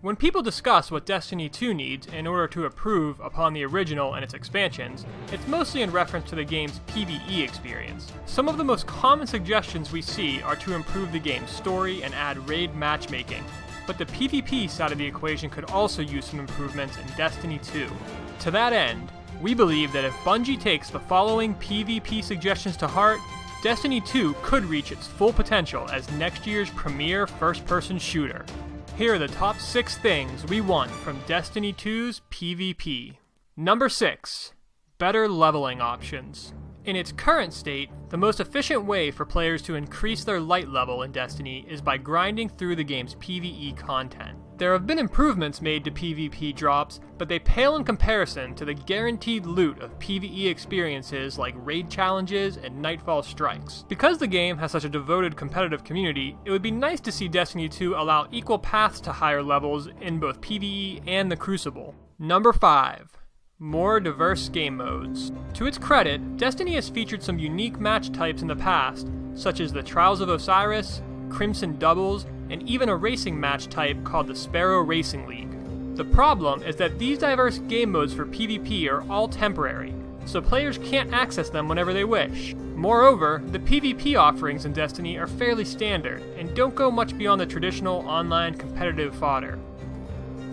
When people discuss what Destiny 2 needs in order to improve upon the original and its expansions, it's mostly in reference to the game's PvE experience. Some of the most common suggestions we see are to improve the game's story and add raid matchmaking, but the PvP side of the equation could also use some improvements in Destiny 2. To that end, we believe that if Bungie takes the following PvP suggestions to heart, Destiny 2 could reach its full potential as next year's premier first-person shooter. Here are the top 6 things we want from Destiny 2's PvP. Number 6. Better leveling options. In its current state, the most efficient way for players to increase their light level in Destiny is by grinding through the game's PvE content. There have been improvements made to PvP drops, but they pale in comparison to the guaranteed loot of PvE experiences like raid challenges and nightfall strikes. Because the game has such a devoted competitive community, it would be nice to see Destiny 2 allow equal paths to higher levels in both PvE and the Crucible. Number 5. More diverse game modes. To its credit, Destiny has featured some unique match types in the past, such as the Trials of Osiris, Crimson Doubles, and even a racing match type called the Sparrow Racing League. The problem is that these diverse game modes for PvP are all temporary, so players can't access them whenever they wish. Moreover, the PvP offerings in Destiny are fairly standard, and don't go much beyond the traditional online competitive fodder.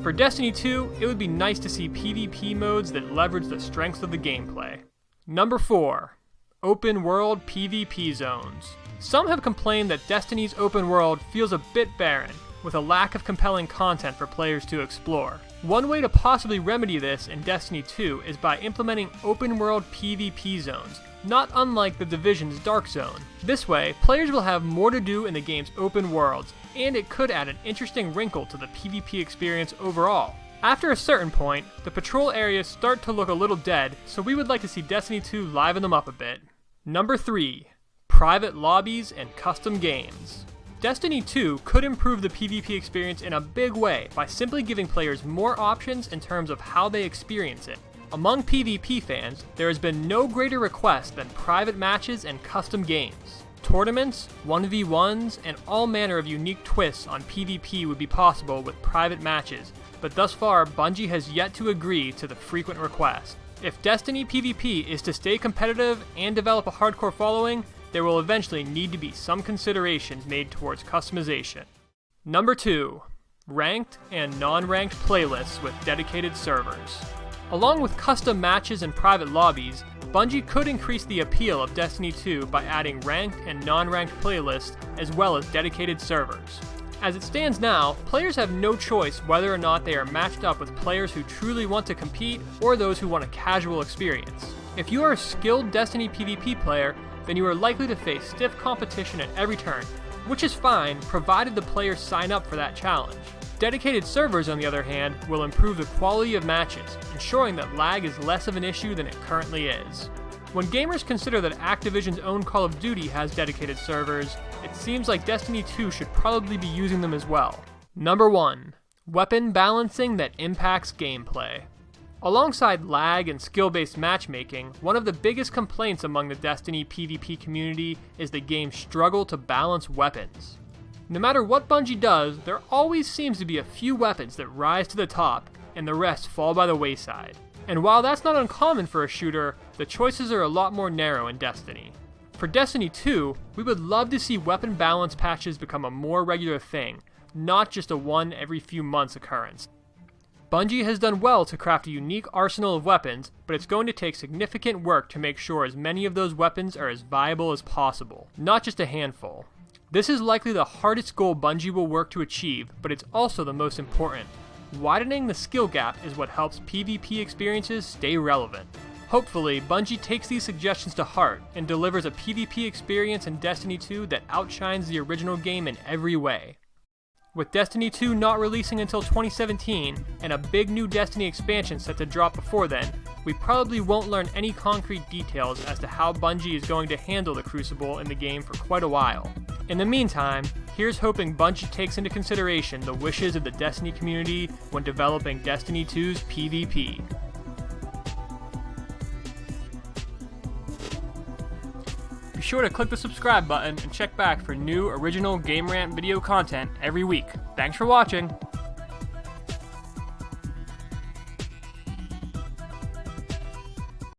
For Destiny 2, it would be nice to see PvP modes that leverage the strengths of the gameplay. Number 4. Open-world PvP zones. Some have complained that Destiny's open world feels a bit barren, with a lack of compelling content for players to explore. One way to possibly remedy this in Destiny 2 is by implementing open-world PvP zones, not unlike the Division's Dark Zone. This way, players will have more to do in the game's open worlds, and it could add an interesting wrinkle to the PvP experience overall. After a certain point, the patrol areas start to look a little dead, so we would like to see Destiny 2 liven them up a bit. Number 3. Private lobbies and custom games. Destiny 2 could improve the PvP experience in a big way by simply giving players more options in terms of how they experience it. Among PvP fans, there has been no greater request than private matches and custom games. Tournaments, 1v1s, and all manner of unique twists on PvP would be possible with private matches, but thus far Bungie has yet to agree to the frequent request. If Destiny PvP is to stay competitive and develop a hardcore following, there will eventually need to be some considerations made towards customization. Number 2. Ranked and non-ranked playlists with dedicated servers. Along with custom matches and private lobbies, Bungie could increase the appeal of Destiny 2 by adding ranked and non-ranked playlists as well as dedicated servers. As it stands now, players have no choice whether or not they are matched up with players who truly want to compete or those who want a casual experience. If you are a skilled Destiny PvP player, then you are likely to face stiff competition at every turn, which is fine provided the players sign up for that challenge. Dedicated servers, on the other hand, will improve the quality of matches, ensuring that lag is less of an issue than it currently is. When gamers consider that Activision's own Call of Duty has dedicated servers, it seems like Destiny 2 should probably be using them as well. Number 1. Weapon balancing that impacts gameplay. Alongside lag and skill-based matchmaking, one of the biggest complaints among the Destiny PvP community is the game's struggle to balance weapons. No matter what Bungie does, there always seems to be a few weapons that rise to the top, and the rest fall by the wayside. And while that's not uncommon for a shooter, the choices are a lot more narrow in Destiny. For Destiny 2, we would love to see weapon balance patches become a more regular thing, not just a one every few months occurrence. Bungie has done well to craft a unique arsenal of weapons, but it's going to take significant work to make sure as many of those weapons are as viable as possible, not just a handful. This is likely the hardest goal Bungie will work to achieve, but it's also the most important. Widening the skill gap is what helps PvP experiences stay relevant. Hopefully, Bungie takes these suggestions to heart and delivers a PvP experience in Destiny 2 that outshines the original game in every way. With Destiny 2 not releasing until 2017, and a big new Destiny expansion set to drop before then, we probably won't learn any concrete details as to how Bungie is going to handle the Crucible in the game for quite a while. In the meantime, here's hoping Bungie takes into consideration the wishes of the Destiny community when developing Destiny 2's PvP. Be sure to click the subscribe button and check back for new original Game Rant video content every week. Thanks for watching!